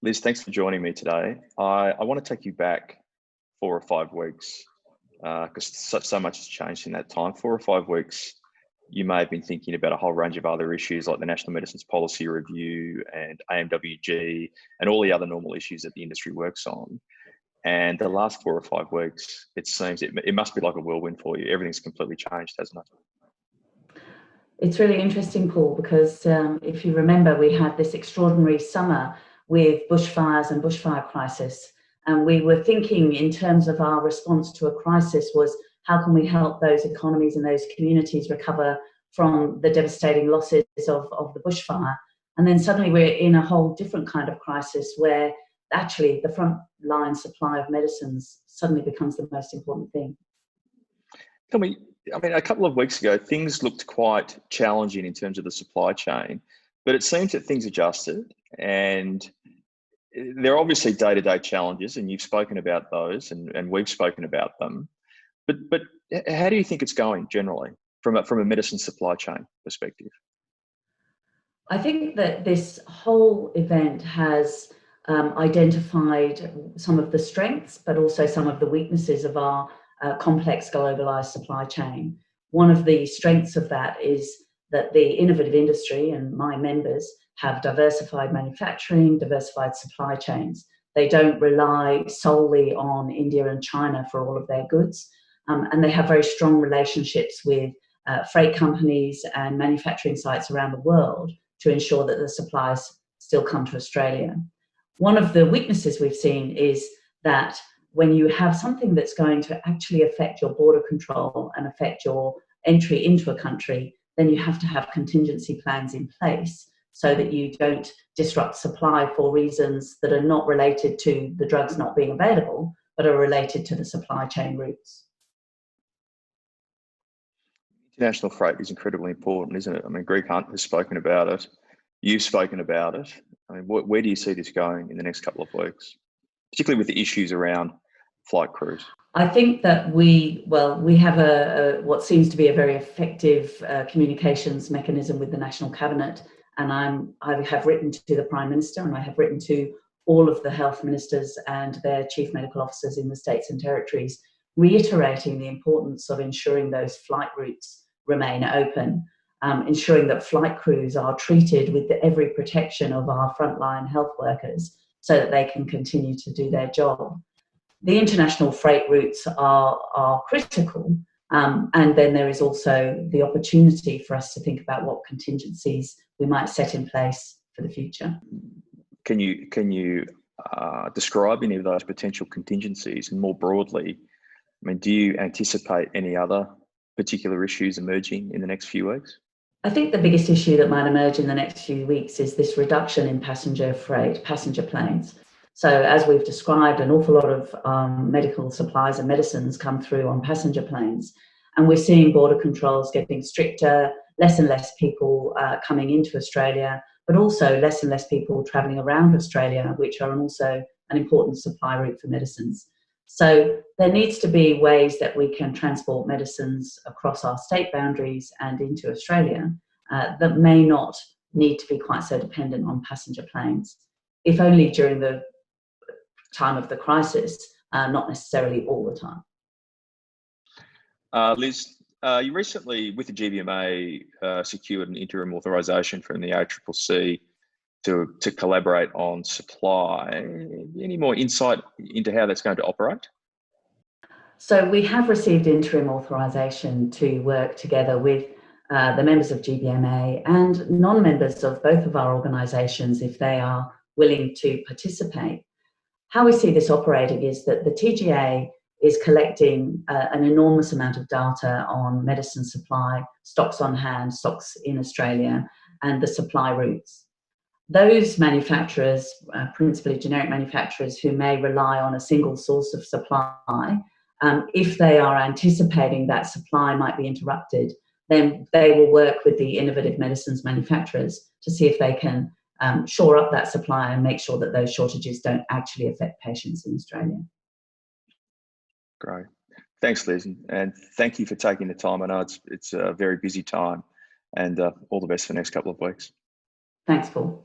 Liz, thanks for joining me today. I want to take you back 4 or 5 weeks because so much has changed in that time. 4 or 5 weeks, you may have been thinking about a whole range of other issues like the National Medicines Policy Review and AMWG and all the other normal issues that the industry works on. And the last 4 or 5 weeks, it seems it must be like a whirlwind for you. Everything's completely changed, hasn't it? It's really interesting, Paul, because if you remember, we had this extraordinary summer with bushfires and bushfire crisis. And we were thinking in terms of our response to a crisis was, how can we help those economies and those communities recover from the devastating losses of the bushfire? And then suddenly we're in a whole different kind of crisis where actually the frontline supply of medicines suddenly becomes the most important thing. Tell me, I mean, a couple of weeks ago, things looked quite challenging in terms of the supply chain, but it seems that things adjusted, and there are obviously day-to-day challenges, and you've spoken about those, and we've spoken about them. But how do you think it's going generally from a medicine supply chain perspective? I think that this whole event has identified some of the strengths, but also some of the weaknesses of our complex globalized supply chain. One of the strengths of that is that the innovative industry and my members have diversified manufacturing, diversified supply chains. They don't rely solely on India and China for all of their goods. And they have very strong relationships with freight companies and manufacturing sites around the world to ensure that the supplies still come to Australia. One of the weaknesses we've seen is that when you have something that's going to actually affect your border control and affect your entry into a country, then you have to have contingency plans in place so that you don't disrupt supply for reasons that are not related to the drugs not being available, but are related to the supply chain routes. International freight is incredibly important, isn't it? I mean, Greg Hunt has spoken about it. You've spoken about it. I mean, where do you see this going in the next couple of weeks, particularly with the issues around flight crews? I think that we have what seems to be a very effective communications mechanism with the National Cabinet, and I have written to the Prime Minister, and I have written to all of the health ministers and their chief medical officers in the states and territories, reiterating the importance of ensuring those flight routes remain open, ensuring that flight crews are treated with every protection of our frontline health workers so that they can continue to do their job. The international freight routes are critical, and then there is also the opportunity for us to think about what contingencies we might set in place for the future. Can you describe any of those potential contingencies, and more broadly, I mean, do you anticipate any other particular issues emerging in the next few weeks? I think the biggest issue that might emerge in the next few weeks is this reduction in passenger freight, passenger planes. So as we've described, an awful lot of medical supplies and medicines come through on passenger planes. And we're seeing border controls getting stricter, less and less people coming into Australia, but also less and less people travelling around Australia, which are also an important supply route for medicines. So there needs to be ways that we can transport medicines across our state boundaries and into Australia that may not need to be quite so dependent on passenger planes, if only during the time of the crisis, not necessarily all the time. Liz, you recently, with the GBMA, secured an interim authorisation from the ACCC to collaborate on supply. Any more insight into how that's going to operate? So we have received interim authorisation to work together with the members of GBMA and non-members of both of our organisations if they are willing to participate. How we see this operating is that the TGA is collecting an enormous amount of data on medicine supply, stocks on hand, stocks in Australia, and the supply routes. Those manufacturers, principally generic manufacturers who may rely on a single source of supply, if they are anticipating that supply might be interrupted, then they will work with the innovative medicines manufacturers to see if they can shore up that supply and make sure that those shortages don't actually affect patients in Australia. Great. Thanks, Liz, and thank you for taking the time. I know it's a very busy time, and all the best for the next couple of weeks. Thanks, Paul.